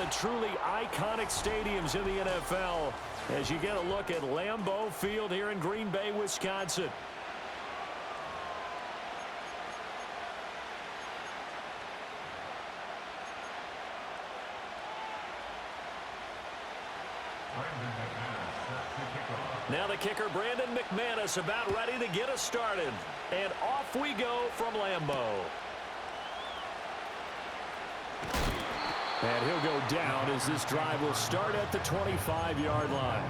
the truly iconic stadiums in the NFL as you get a look at Lambeau Field here in Green Bay, Wisconsin. Now the kicker, Brandon McManus, about ready to get us started. And off we go from Lambeau. And he'll go down as this drive will start at the 25-yard line.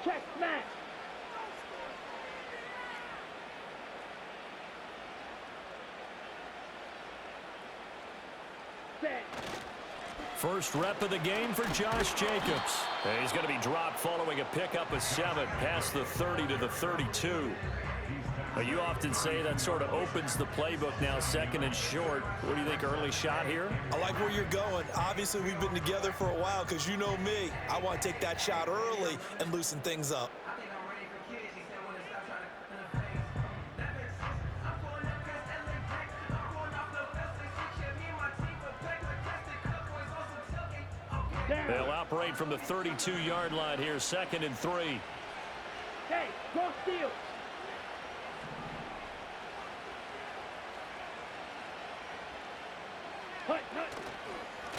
Check, smash. First rep of the game for Josh Jacobs. And he's going to be dropped following a pickup of 7 past the 30 to the 32. But you often say that sort of opens the playbook now, second and short. What do you think, early shot here? I like where you're going. Obviously, we've been together for a while because you know me. I want to take that shot early and loosen things up. They'll operate from the 32-yard line here, second and 3. Hey, go steal.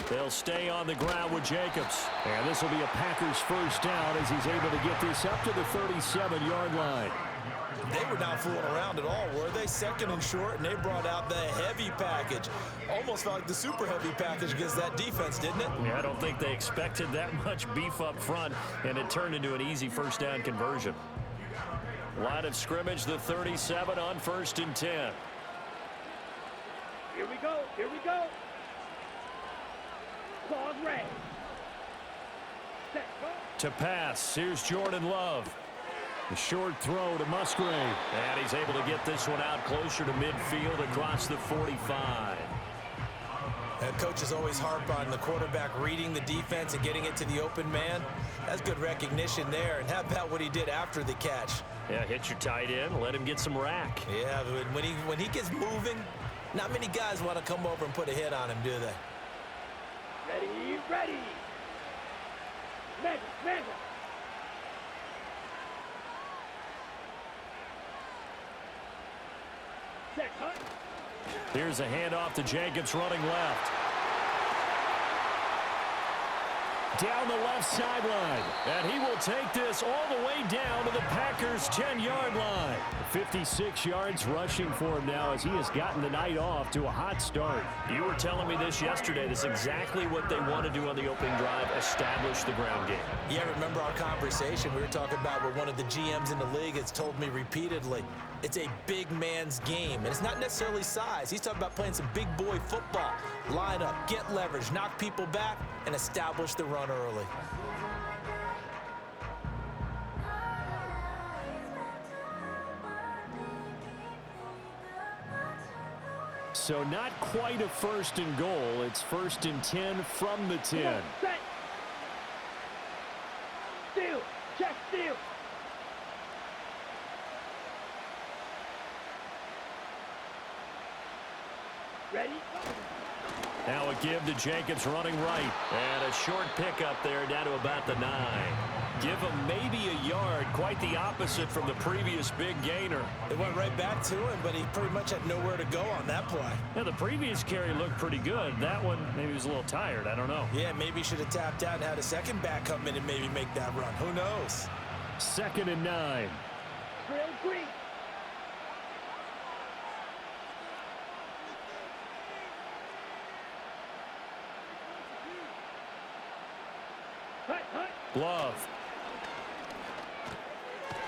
They'll stay on the ground with Jacobs. And this will be a Packers first down as he's able to get this up to the 37-yard line. They were not fooling around at all, were they? Second and short, and they brought out the heavy package. Almost felt like the super heavy package against that defense, didn't it? Yeah, I don't think they expected that much beef up front, and it turned into an easy first down conversion. Line of scrimmage, the 37 on 1st and 10. Here we go. Here we go. Pause red. Set, go. To pass, here's Jordan Love. The short throw to Musgrave. And he's able to get this one out closer to midfield across the 45. And coaches always harp on the quarterback reading the defense and getting it to the open man. That's good recognition there. And how about what he did after the catch? Yeah, hit your tight end, let him get some rack. Yeah, but when he gets moving, not many guys want to come over and put a hit on him, do they? Ready, ready. Mega, mega. Set, hunt. Here's a handoff to Jacobs running left. Down the left sideline. And he will take this all the way down to the Packers' 10-yard line. 56 yards rushing for him now as he has gotten the night off to a hot start. You were telling me this yesterday. This is exactly what they want to do on the opening drive, establish the ground game. Yeah, remember our conversation? We were talking about what one of the GMs in the league has told me repeatedly. It's a big man's game, and it's not necessarily size. He's talking about playing some big boy football. Line up, get leverage, knock people back, and establish the run early. So not quite a 1st and goal. It's 1st and 10 from the 10. Set. Steal. Check, steal. Ready? Now a give to Jacobs running right. And a short pickup there down to about the 9. Give him maybe a yard. Quite the opposite from the previous big gainer. It went right back to him, but he pretty much had nowhere to go on that play. Yeah, the previous carry looked pretty good. That one, maybe he was a little tired. I don't know. Yeah, maybe he should have tapped out and had a second back come in and maybe make that run. Who knows? 2nd and 9. Trail green. Hut, hut. Love.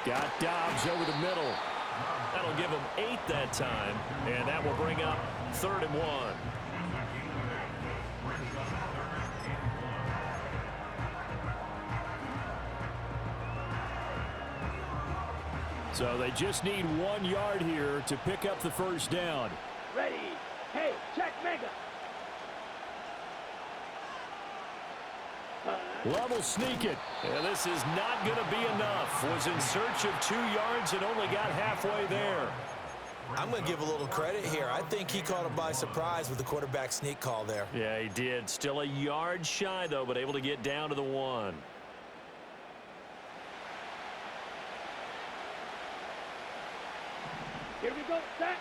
Got Dobbs over the middle. That'll give him 8 that time, and that will bring up 3rd and 1. So they just need 1 yard here to pick up the first down. Ready. Hey, check mega. Love will sneak it. And this is not going to be enough. Was in search of 2 yards and only got halfway there. I'm going to give a little credit here. I think he caught him by surprise with the quarterback sneak call there. Yeah, he did. Still a yard shy, though, but able to get down to the 1. Here we go, set.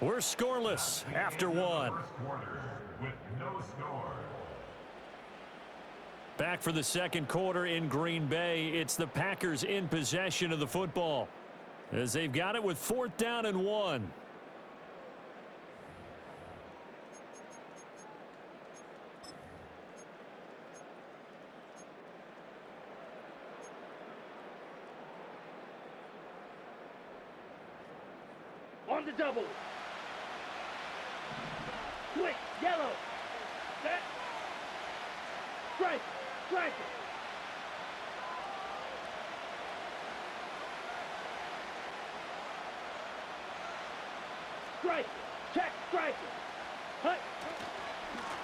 We're scoreless after 1. With no score. Back for the second quarter in Green Bay. It's the Packers in possession of the football as they've got it with 4th down and 1. On the double. Quick, yellow. Set. Strike, strike. Strike, check, strike. Hut.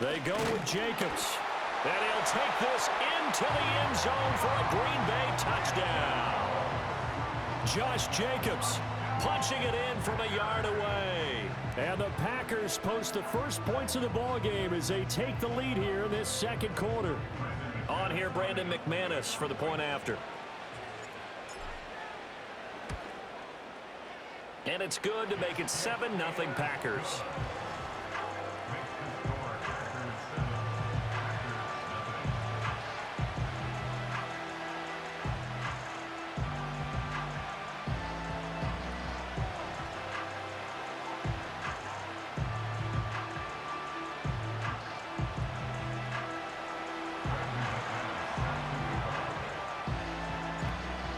They go with Jacobs. And he'll take this into the end zone for a Green Bay touchdown. Josh Jacobs punching it in from a yard away. And the Packers post the first points of the ball game as they take the lead here in this second quarter. On here, Brandon McManus for the point after. And it's good to make it 7-0 Packers.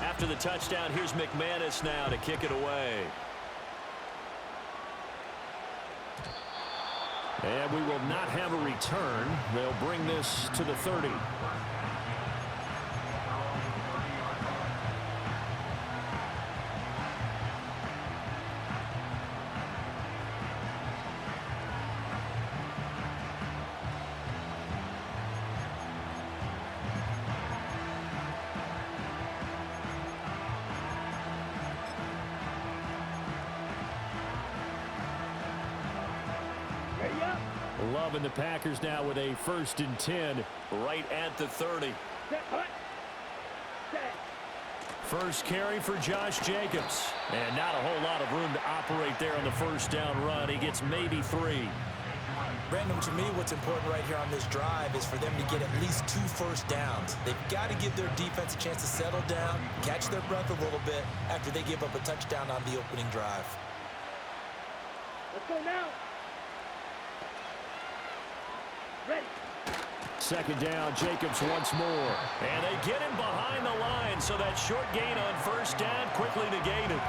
After the touchdown, here's McManus now to kick it away. And we will not have a return. They'll bring this to the 30. Love and the Packers now with a 1st and 10 right at the 30. Set, hut. Set. First carry for Josh Jacobs. And not a whole lot of room to operate there on the first down run. He gets maybe 3. Brandon, to me, what's important right here on this drive is for them to get at least 2 first downs. They've got to give their defense a chance to settle down, catch their breath a little bit after they give up a touchdown on the opening drive. Let's go now. Ready. Second down, Jacobs once more. And they get him behind the line, so that short gain on first down quickly negated.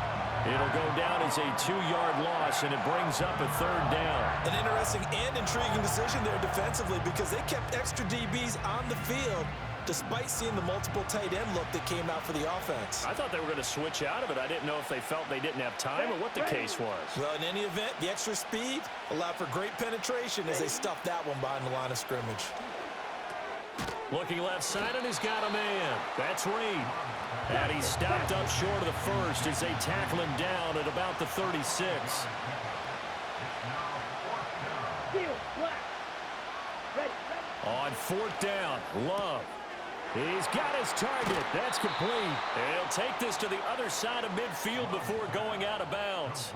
It'll go down as a 2-yard loss, and it brings up a 3rd down. An interesting and intriguing decision there defensively because they kept extra DBs on the field despite seeing the multiple tight end look that came out for the offense. I thought they were going to switch out of it. I didn't know if they felt they didn't have time or what the case was. Well, in any event, the extra speed allowed for great penetration as they stuffed that one behind the line of scrimmage. Looking left side, and he's got a man. That's Reed. And he's stopped up short of the first as they tackle him down at about the 36. Steal, black. Ready, ready. On 4th down, Love. He's got his target. That's complete. And he'll take this to the other side of midfield before going out of bounds.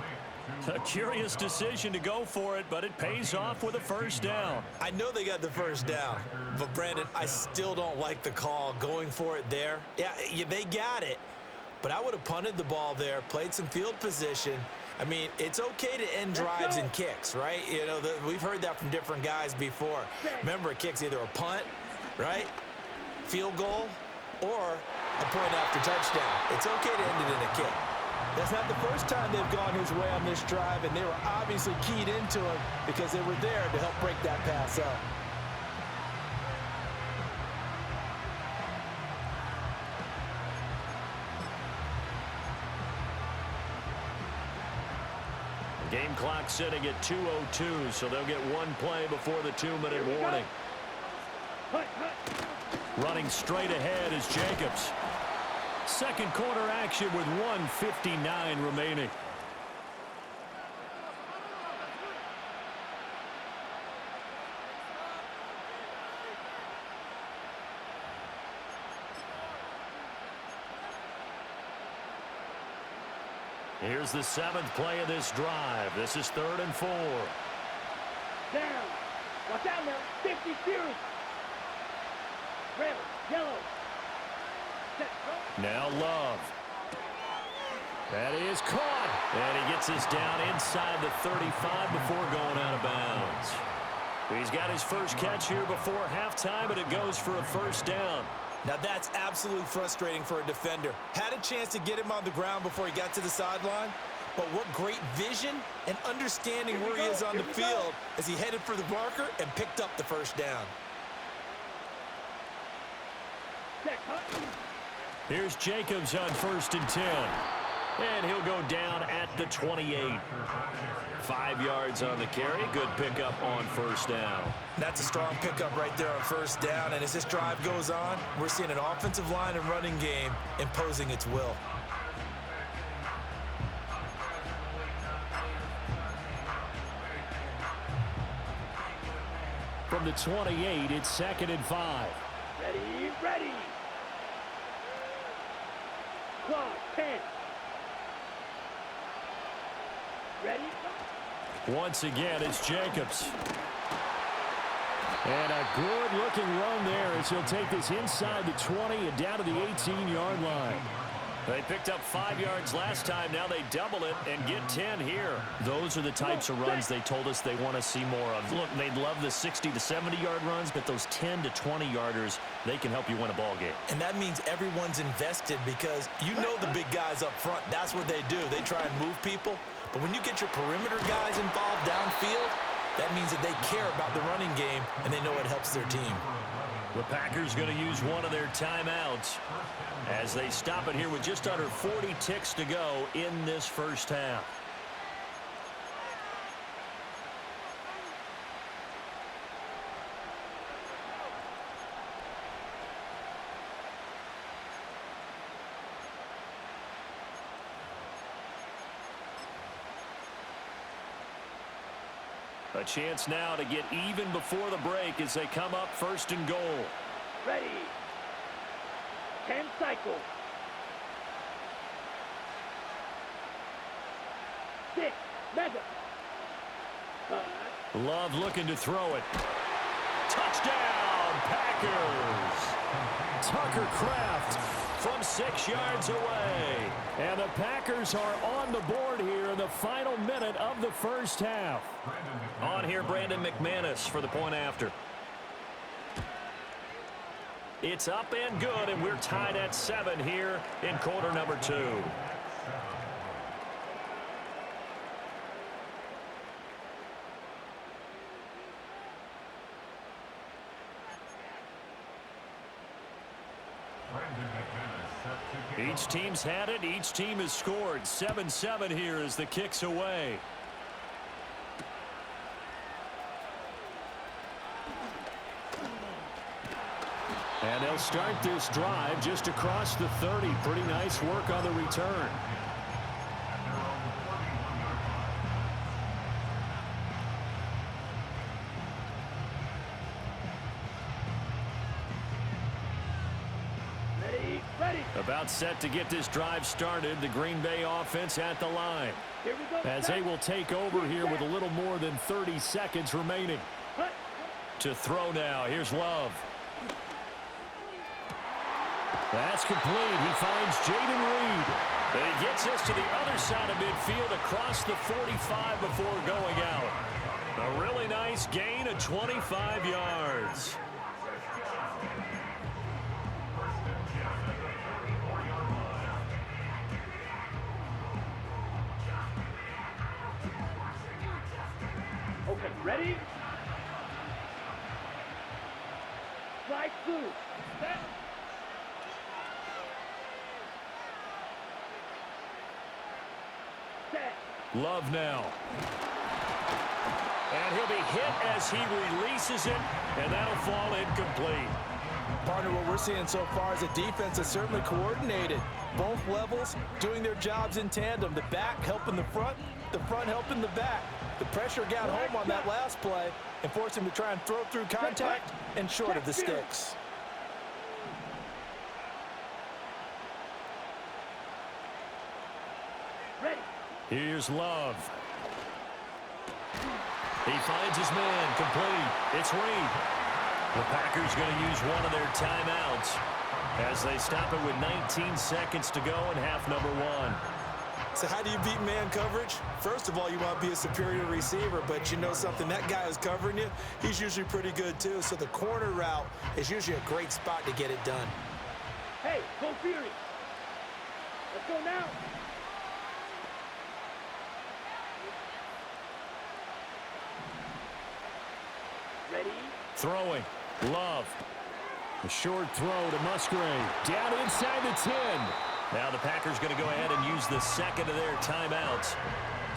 A curious decision to go for it, but it pays off with a first down. I know they got the first down, but Brandon, I still don't like the call going for it there. Yeah, they got it, but I would have punted the ball there, played some field position. I mean, it's okay to end drives and kicks, right? You know, we've heard that from different guys before. Remember, a kick's either a punt, right, field goal, or a point after touchdown. It's okay to end it in a kick. That's not the first time they've gone his way on this drive, and they were obviously keyed into him because they were there to help break that pass up. Game clock sitting at 2:02, so they'll get one play before the 2-minute warning. Running straight ahead is Jacobs. Second quarter action with 1:59 remaining. Here's the 7th play of this drive. This is 3rd and 4. Down. Watch out now. 50 Fury. Red, yellow. Set, go. Now Love. That is caught. And he gets this down inside the 35 before going out of bounds. He's got his first catch here before halftime, and it goes for a first down. Now that's absolutely frustrating for a defender. Had a chance to get him on the ground before he got to the sideline, but what great vision and understanding where he is on the field as he headed for the marker and picked up the first down. Here's Jacobs on 1st and 10. And he'll go down at the 28. 5 yards on the carry. Good pickup on first down. That's a strong pickup right there on first down. And as this drive goes on, we're seeing an offensive line and running game imposing its will. From the 28, it's 2nd and 5. Ready, ready. Clock, 10. Ready? Once again, it's Jacobs. And a good-looking run there as he'll take this inside the 20 and down to the 18-yard line. They picked up 5 yards last time. Now they double it and get 10 here. Those are the types of runs they told us they want to see more of. Look, they'd love the 60 to 70-yard runs, but those 10 to 20-yarders, they can help you win a ball game. And that means everyone's invested because you know the big guys up front. That's what they do. They try and move people. But when you get your perimeter guys involved downfield, that means that they care about the running game and they know it helps their team. The Packers going to use one of their timeouts as they stop it here with just under 40 ticks to go in this first half. A chance now to get even before the break as they come up 1st and goal. Ready. 10 cycles. 6. Mega. Love looking to throw it. Touchdown, Packers. Tucker Kraft from 6 yards away. And the Packers are on the board here in the final minute of the first half. On here, Brandon McManus for the point after. It's up and good, and we're tied at 7 here in quarter number 2. Each team's had it. Each team has scored. 7-7 here as the kick's away. And they'll start this drive just across the 30. Pretty nice work on the return. About set to get this drive started. The Green Bay offense at the line. Here we go. As they will take over here with a little more than 30 seconds remaining. To throw now. Here's Love. That's complete. He finds Jaden Reed. And he gets us to the other side of midfield across the 45 before going out. A really nice gain of 25 yards. Okay, ready? Slide 2. Set. Set. Love now. And he'll be hit as he releases it, and that'll fall incomplete. Partner, what we're seeing so far is a defense that's certainly coordinated. Both levels doing their jobs in tandem. The back helping the front helping the back. The pressure got home on that last play and forced him to try and throw through contact and short of the sticks. Ready. Here's Love. He finds his man, complete. It's Reed. The Packers going to use one of their timeouts as they stop it with 19 seconds to go in half number one. So how do you beat man coverage? First of all, you want to be a superior receiver, but you know something, that guy who's covering you, he's usually pretty good too. So the corner route is usually a great spot to get it done. Hey, go Fury. Let's go now. Ready? Throwing. Love. A short throw to Musgrave. Down inside the 10. Now the Packers going to go ahead and use the second of their timeouts.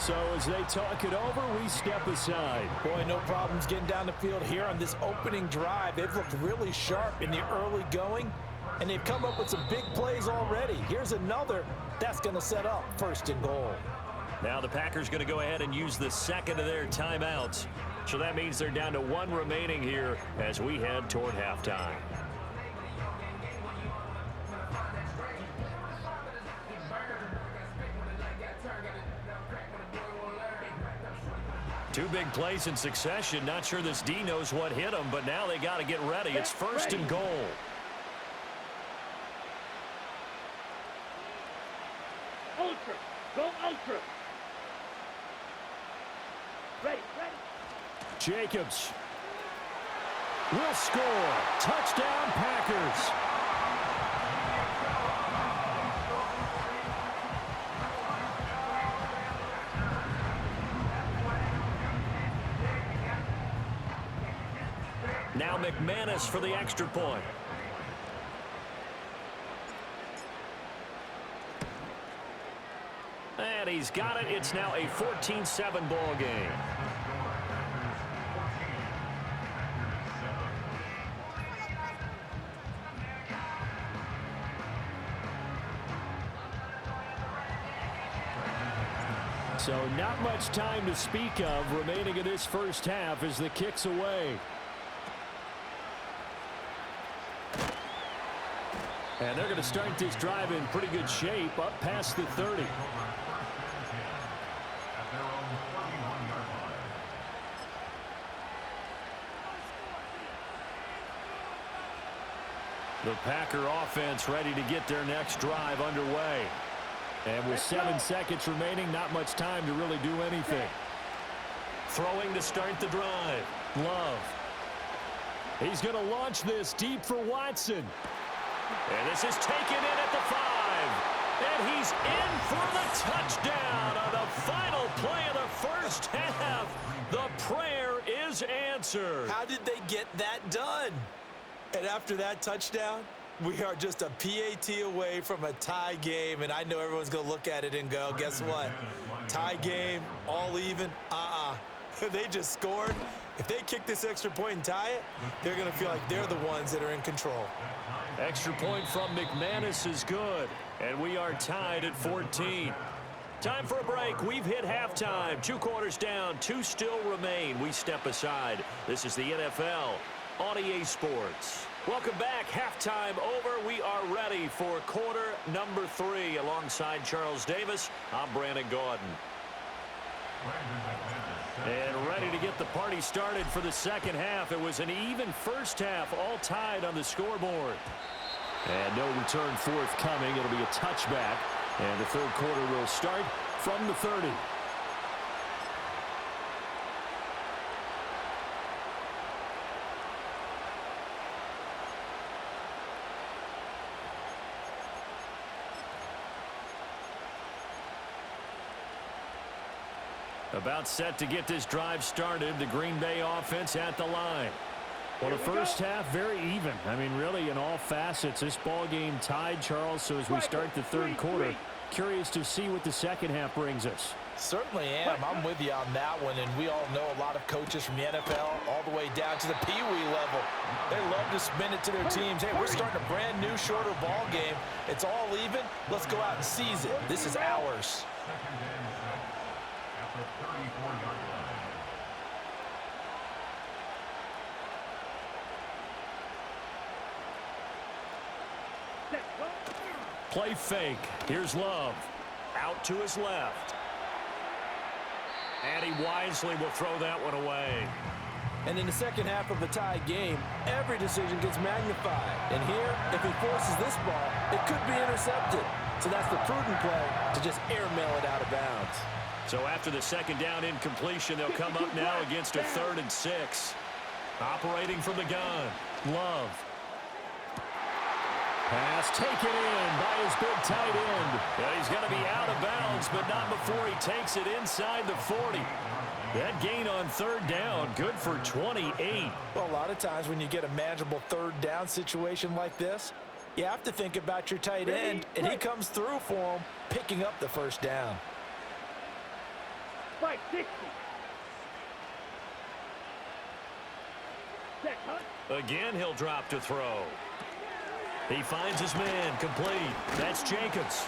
So as they talk it over, we step aside. Boy, no problems getting down the field here on this opening drive. They've looked really sharp in the early going, and they've come up with some big plays already. Here's another that's going to set up 1st and goal. Now the Packers going to go ahead and use the second of their timeouts. So that means they're down to one remaining here as we head toward halftime. Two big plays in succession. Not sure this D knows what hit him, but now they got to get ready. It's 1st and goal. Ultra. Go ultra. Ready, ready. Jacobs will score. Touchdown, Packers. Now McManus for the extra point. And he's got it. It's now a 14-7 ball game. So not much time to speak of remaining in this first half as the kick's away. And they're going to start this drive in pretty good shape up past the 30. The Packer offense ready to get their next drive underway. And with 7 seconds remaining, not much time to really do anything. Throwing to start the drive. Love. He's going to launch this deep for Watson. And this is taken in at the 5. And he's in for the touchdown on the final play of the first half. The prayer is answered. How did they get that done? And after that touchdown, we are just a PAT away from a tie game. And I know everyone's going to look at it and go, guess what? Tie game, all even? They just scored. If they kick this extra point and tie it, they're going to feel like they're the ones that are in control. Extra point from McManus is good. And we are tied at 14. Time for a break. We've hit halftime. 2 quarters down. 2 still remain. We step aside. This is the NFL on EA Sports. Welcome back. Halftime over. We are ready for quarter number 3. Alongside Charles Davis, I'm Brandon Gaudin. And ready to get the party started for the second half. It was an even first half, all tied on the scoreboard. And no return forthcoming. It'll be a touchback. And the third quarter will start from the 30. About set to get this drive started. The Green Bay offense at the line. Well, the first half, very even. I mean, really, in all facets, this ball game tied, Charles. So as we start the third quarter, curious to see what the second half brings us. Certainly am. I'm with you on that one, and we all know a lot of coaches from the NFL all the way down to the Pee-wee level. They love to spin it to their teams. Hey, we're starting a brand new, shorter ball game. It's all even. Let's go out and seize it. This is ours. Second and 7 at the 34-yard line. Play fake. Here's Love. Out to his left. And he wisely will throw that one away. And in the second half of a tie game, every decision gets magnified. And here, if he forces this ball, it could be intercepted. So that's the prudent play to just airmail it out of bounds. So after the second down incompletion, they'll come up now against a 3rd and 6. Operating from the gun. Love. Pass taken in by his big tight end. And he's going to be out of bounds, but not before he takes it inside the 40. That gain on 3rd down, good for 28. Well, a lot of times when you get a manageable 3rd down situation like this, you have to think about your tight end, and he comes through for him, picking up the 1st down. 560. Set, huh? Again, he'll drop to throw. He finds his man, complete. That's Jacobs.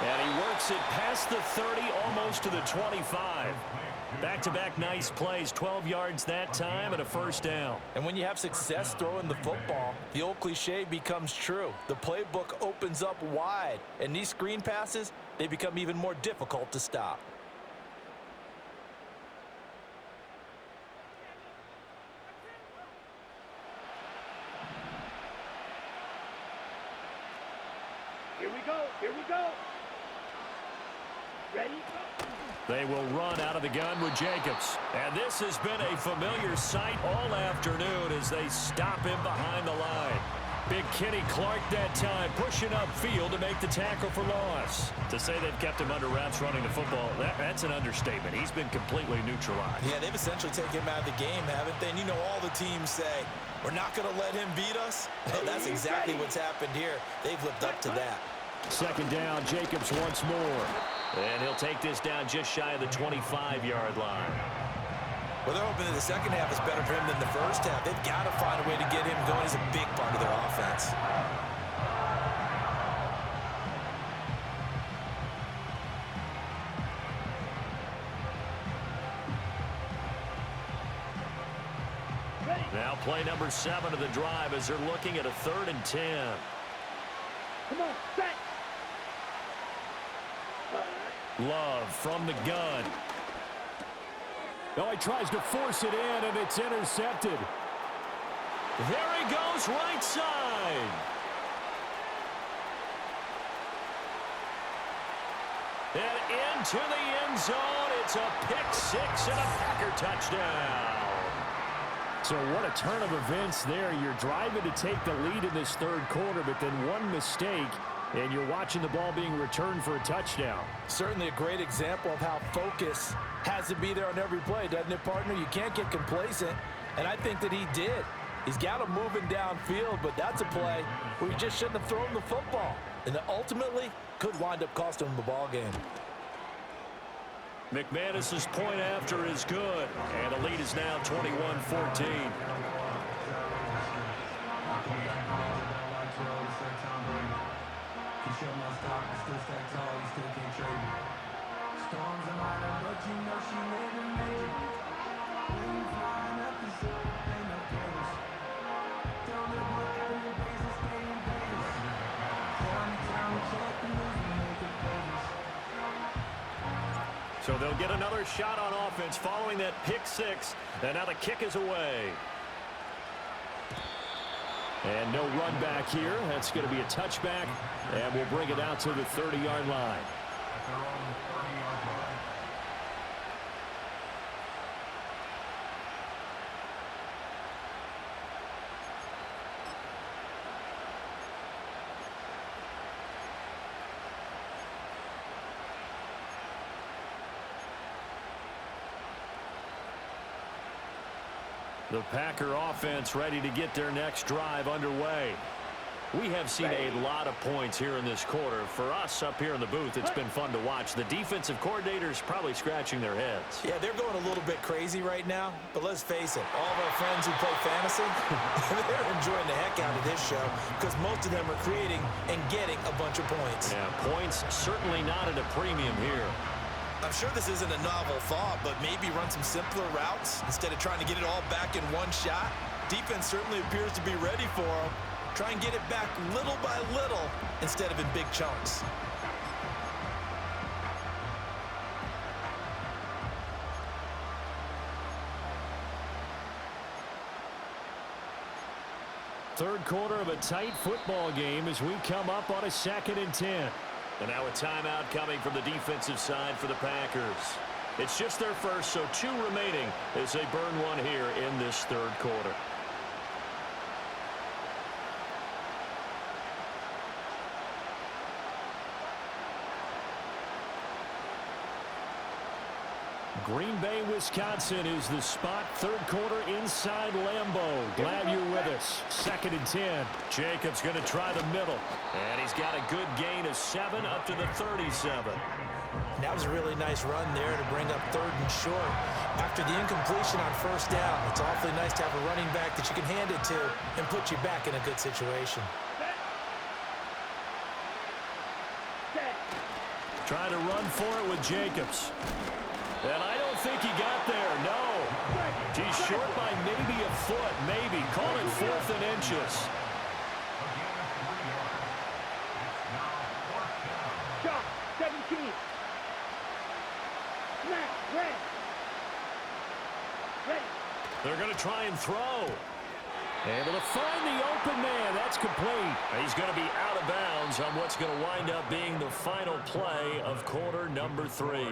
And he works it past the 30, almost to the 25. Back-to-back nice plays, 12 yards that time and a 1st down. And when you have success throwing the football, the old cliche becomes true. The playbook opens up wide, and these screen passes, they become even more difficult to stop. Here we go. Here we go. Ready? They will run out of the gun with Jacobs. And this has been a familiar sight all afternoon as they stop him behind the line. Big Kenny Clark that time, pushing upfield to make the tackle for loss. To say they've kept him under wraps running the football, that's an understatement. He's been completely neutralized. Yeah, they've essentially taken him out of the game, haven't they? And you know all the teams say, we're not going to let him beat us. Well, that's exactly what's happened here. They've lived up to that. 2nd down, Jacobs once more. And he'll take this down just shy of the 25-yard line. Well, they're hoping that the second half is better for him than the first half. They've got to find a way to get him going. He's a big part of their offense. Now play number 7 of the drive as they're looking at a 3rd and 10. Come on, set. Love from the gun. Oh, he tries to force it in, and it's intercepted. There he goes, right side. And into the end zone. It's a pick 6 and a Packer touchdown. So what a turn of events there. You're driving to take the lead in this 3rd quarter, but then one mistake, and you're watching the ball being returned for a touchdown. Certainly a great example of how focus has to be there on every play, doesn't it, partner? You can't get complacent, and I think that he did. He's got him moving downfield, but that's a play where you just shouldn't have thrown the football, and ultimately could wind up costing him the ball game. McManus's point after is good, and the lead is now 21-14. So they'll get another shot on offense following that pick 6, and now the kick is away. And no run back here. That's going to be a touchback, and we'll bring it out to the 30-yard line. At their own 30-yard line. The Packer offense ready to get their next drive underway. We have seen a lot of points here in this quarter. For us up here in the booth, it's been fun to watch. The defensive coordinators probably scratching their heads. Yeah, they're going a little bit crazy right now, but let's face it, all of our friends who play fantasy, they're enjoying the heck out of this show because most of them are creating and getting a bunch of points. Yeah, points certainly not at a premium here. I'm sure this isn't a novel thought, but maybe run some simpler routes instead of trying to get it all back in one shot. Defense certainly appears to be ready for them. Try and get it back little by little instead of in big chunks. Third quarter of a tight football game as we come up on a 2nd and 10. And now a timeout coming from the defensive side for the Packers. It's just their first, so 2 remaining as they burn one here in this third quarter. Green Bay, Wisconsin is the spot. Third quarter inside Lambeau. Glad you're with us. 2nd and 10. Jacobs going to try the middle. And he's got a good gain of 7 up to the 37. That was a really nice run there to bring up 3rd and short. After the incompletion on 1st down, it's awfully nice to have a running back that you can hand it to and put you back in a good situation. Trying to run for it with Jacobs. And I don't think he got there, no. He's short by maybe a foot, maybe. Call it 4th and inches. Shot, 17. Snap, red. Ready. They're going to try and throw. Able to find the open man. That's complete. He's going to be out of bounds on what's going to wind up being the final play of quarter number 3.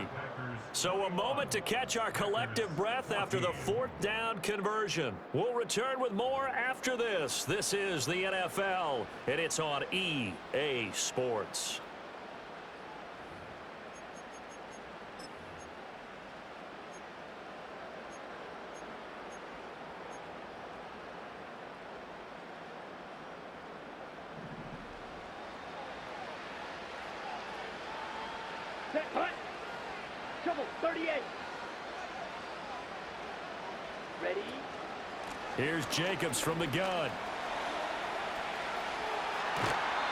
So a moment to catch our collective breath after the 4th down conversion. We'll return with more after this. This is the NFL, and it's on EA Sports. Set, hut. Trouble, 38. Ready. Here's Jacobs from the gun.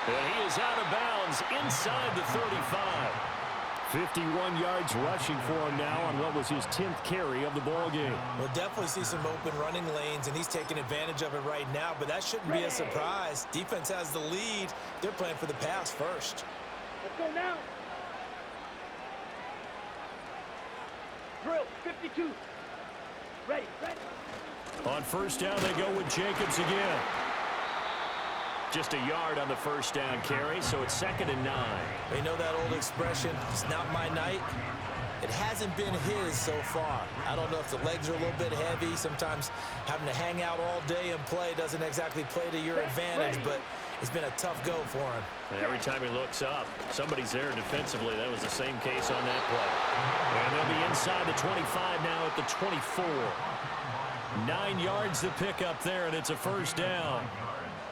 And he is out of bounds inside the 35. 51 yards rushing for him now on what was his 10th carry of the ball game. We'll definitely see some open running lanes, and he's taking advantage of it right now, but that shouldn't be a surprise. Defense has the lead. They're playing for the pass first. Let's go now. Drill, 52. Ready, ready. On 1st down, they go with Jacobs again. Just a yard on the 1st down carry, so it's 2nd and 9. You know that old expression, it's not my night? It hasn't been his so far. I don't know if the legs are a little bit heavy. Sometimes having to hang out all day and play doesn't exactly play to your advantage, but it's been a tough go for him. And every time he looks up, somebody's there defensively. That was the same case on that play. And they'll be inside the 25 now at the 24. 9 yards to pick up there, and it's a 1st down.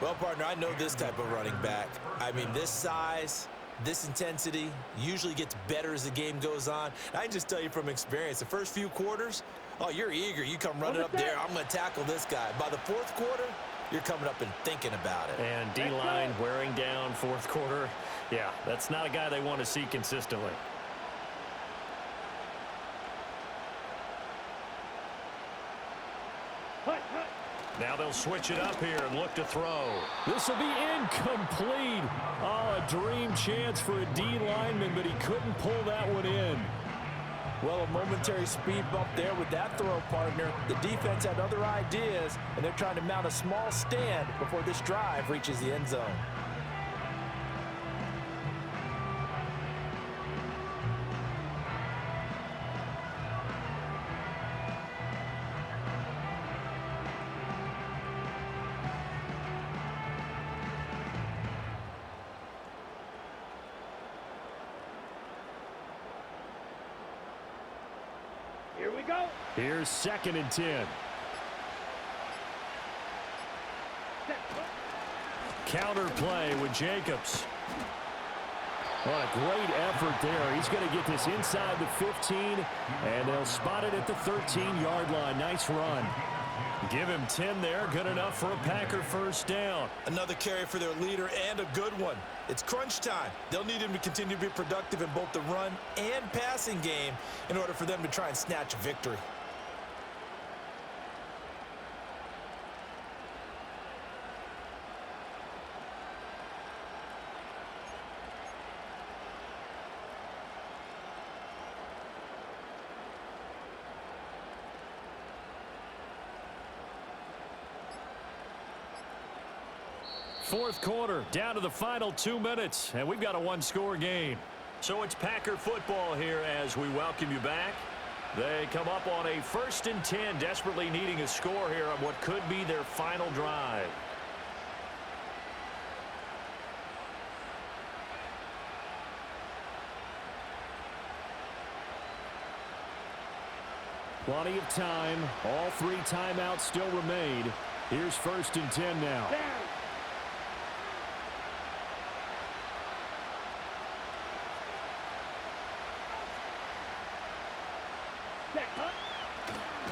Well, partner, I know this type of running back. I mean, this size, this intensity usually gets better as the game goes on. I can just tell you from experience, the first few quarters, oh, you're eager. You come running up there, I'm going to tackle this guy. By the 4th quarter, you're coming up and thinking about it. And D-line wearing down 4th quarter. Yeah, that's not a guy they want to see consistently. Hut, hut. Now they'll switch it up here and look to throw. This will be incomplete. Oh, a dream chance for a D lineman, but he couldn't pull that one in. Well, a momentary speed bump there with that throw, partner. The defense had other ideas, and they're trying to mount a small stand before this drive reaches the end zone. Here we go. Here's 2nd and 10. Set, hut. counter play with Jacobs. What a great effort there. He's going to get this inside the 15, and they'll spot it at the 13-yard line. Nice run. Give him 10 there. Good enough for a Packer first down. Another carry for their leader and a good one. It's crunch time. They'll need him to continue to be productive in both the run and passing game in order for them to try and snatch a victory. Fourth quarter, down to the final 2 minutes, and we've got a one-score game. So it's Packer football here as we welcome you back. They come up on a 1st and 10, desperately needing a score here on what could be their final drive. Plenty of time. All 3 timeouts still remain. Here's 1st and 10 now.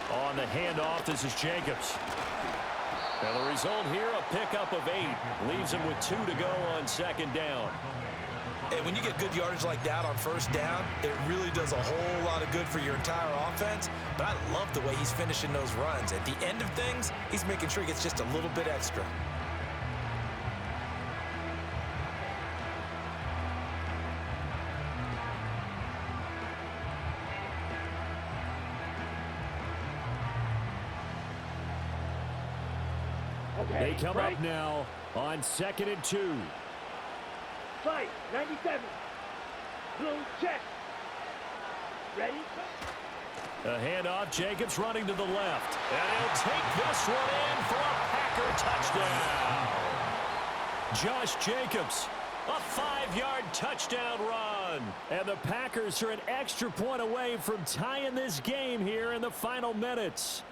On the handoff, this is Jacobs. And the result here, a pickup of 8. Leaves him with 2 to go on 2nd down. And when you get good yardage like that on 1st down, it really does a whole lot of good for your entire offense. But I love the way he's finishing those runs. At the end of things, he's making sure he gets just a little bit extra. They come up now on 2nd and 2. Fight, 97. Blue check. Ready? A handoff, Jacobs running to the left. And he'll take this one in for a Packer touchdown. Josh Jacobs, a 5-yard touchdown run. And the Packers are an extra point away from tying this game here in the final minutes.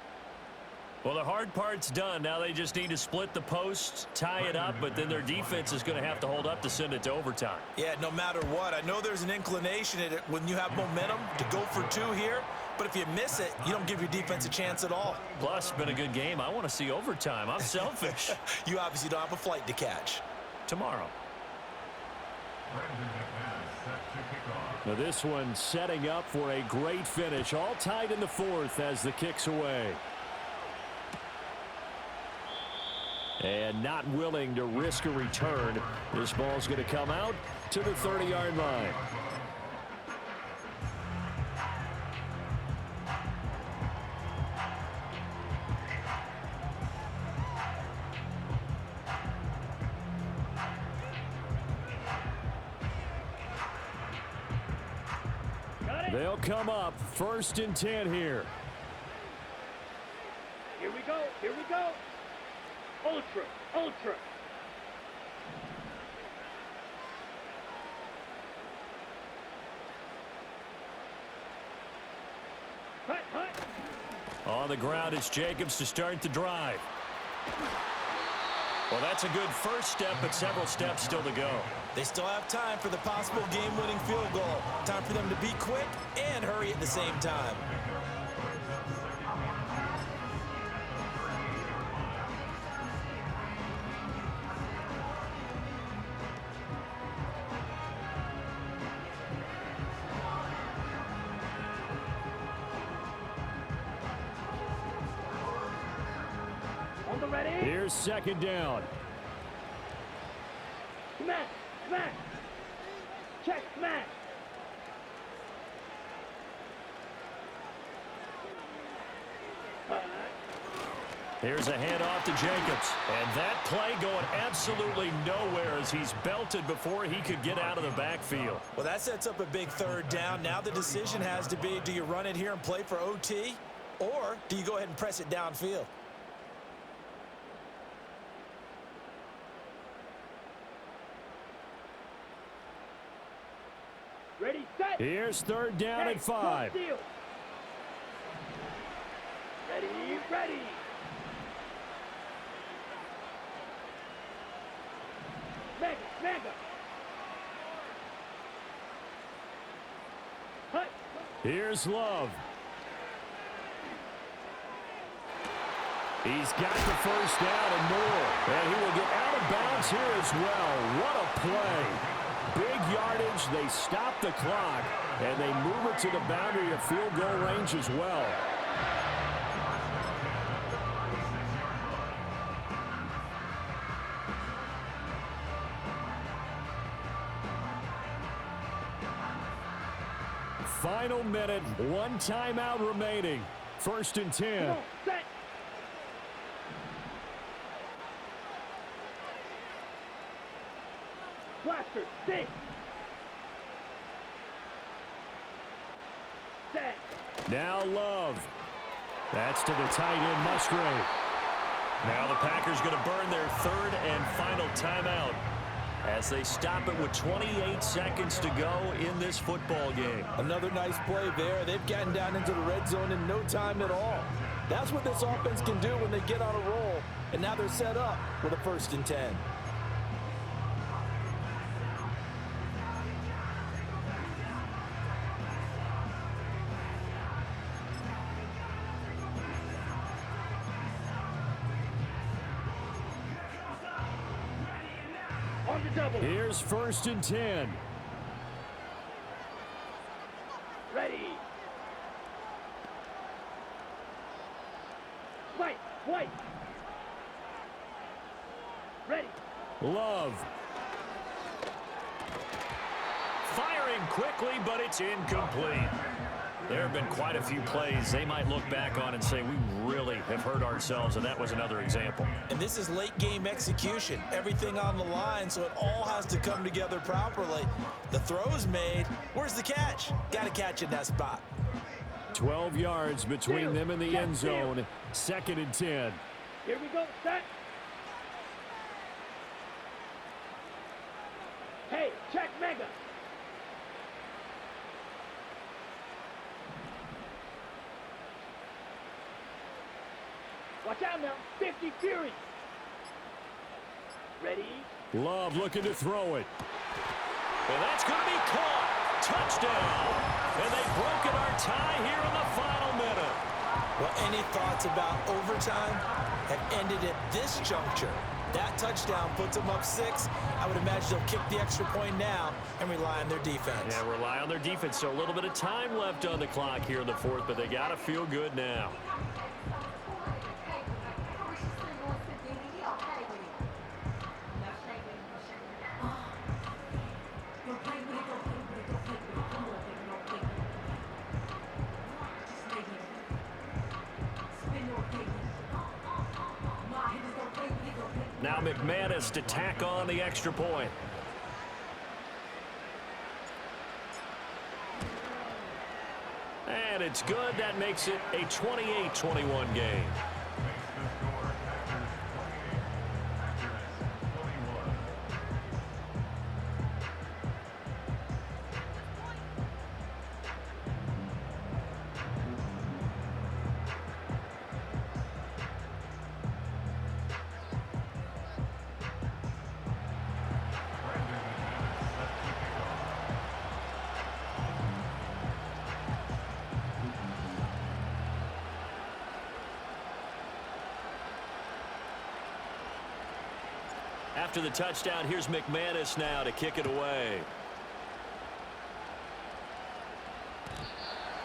Well, the hard part's done. Now they just need to split the posts, tie it up, but then their defense is going to have to hold up to send it to overtime. Yeah, no matter what. I know there's an inclination at it when you have momentum to go for 2 here, but if you miss it, you don't give your defense a chance at all. Plus, been a good game. I want to see overtime. I'm selfish. You obviously don't have a flight to catch. Tomorrow. Now this one setting up for a great finish. All tied in the 4th as the kick's away. And not willing to risk a return. This ball's going to come out to the 30-yard line. They'll come up 1st and 10 here. Here we go. Here we go. Ultra, ultra. Hut, hut. On the ground, it's Jacobs to start the drive. Well, that's a good first step, but several steps still to go. They still have time for the possible game-winning field goal. Time for them to be quick and hurry at the same time. Here's 2nd down. Smash, smash. Check, smash. Here's a handoff to Jacobs. And that play going absolutely nowhere as he's belted before he could get out of the backfield. Well, that sets up a big 3rd down. Now the decision has to be, do you run it here and play for OT? Or do you go ahead and press it downfield? Ready, set. Here's 3rd down and 5. Ready, ready. Here's Love. He's got the first down and more. And he will get out of bounds here as well. What a play. Big yardage. They stop the clock. And they move it to the boundary of field goal range as well. Final minute, one timeout remaining. 1st and 10. Blaster, sit. Set. Now Love. That's to the tight end, Musgrave. Now the Packers going to burn their 3rd and final timeout as they stop it with 28 seconds to go in this football game. Another nice play there. They've gotten down into the red zone in no time at all. That's what this offense can do when they get on a roll. And now they're set up with a 1st and 10. Here's 1st and 10. Ready. White. Ready. Love. Firing quickly, but it's incomplete. There have been quite a few plays they might look back on and say, we really have hurt ourselves, and that was another example. And this is late game execution. Everything on the line, so it all has to come together properly. The throw's made. Where's the catch? Got to catch in that spot. 12 yards between them and the end zone. 2nd and 10. Here we go. Set. Hey, check mega. Watch out now. 50 Fury. Ready. Love looking to throw it. And that's going to be caught. Touchdown. And they've broken our tie here in the final minute. Well, any thoughts about overtime have ended at this juncture. That touchdown puts them up 6. I would imagine they'll kick the extra point now and rely on their defense. Yeah, rely on their defense. So a little bit of time left on the clock here in the 4th, but they got to feel good now. Now McManus to tack on the extra point. And it's good. That makes it a 28-21 game. After the touchdown, here's McManus now to kick it away.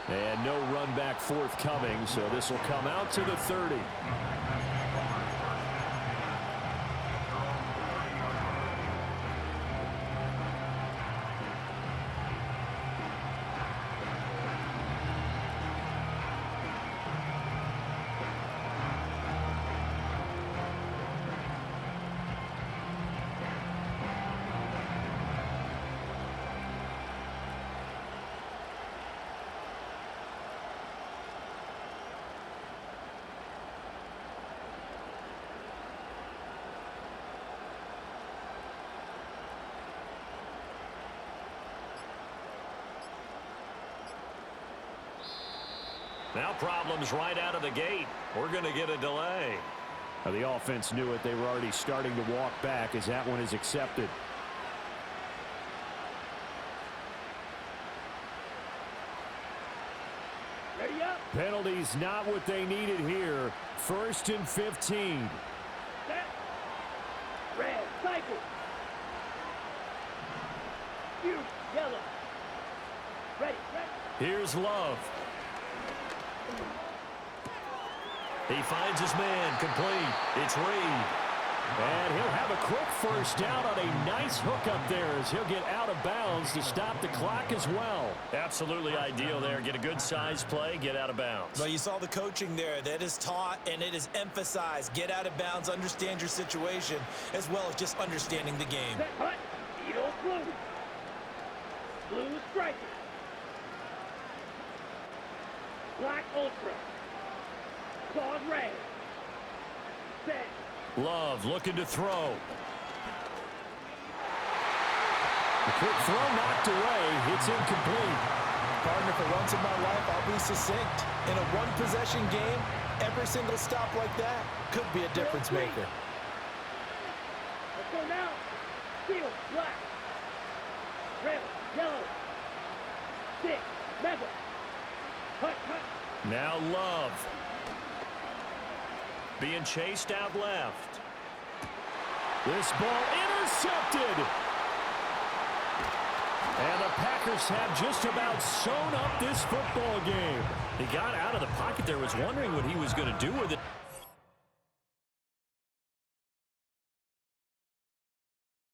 And no run back forthcoming, so this will come out to the 30. Now problems right out of the gate. We're going to get a delay. Now the offense knew it. They were already starting to walk back as that one is accepted. Ready up. Penalties not what they needed here. 1st and 15. Set. Red. Cycle. Huge. Yellow. Ready. Here's Love. He finds his man, complete. It's Reed. And he'll have a quick first down on a nice hook up there as he'll get out of bounds to stop the clock as well. Absolutely ideal there. Get a good size play, get out of bounds. Well, you saw the coaching there. That is taught and it is emphasized. Get out of bounds, understand your situation, as well as just understanding the game. Set. Hut. Eagle blue. Blue striker. Black ultra. Sawed red. Set. Love looking to throw. The quick throw knocked away. It's incomplete. Partner, for once in my life, I'll be succinct. In a one-possession game, every single stop like that could be a difference maker. Let's go now. Steel. Black. Red. Yellow. 6. Mega. Hut. Now Love. Being chased out left. This ball intercepted. And the Packers have just about sewn up this football game. He got out of the pocket there, was wondering what he was going to do with it.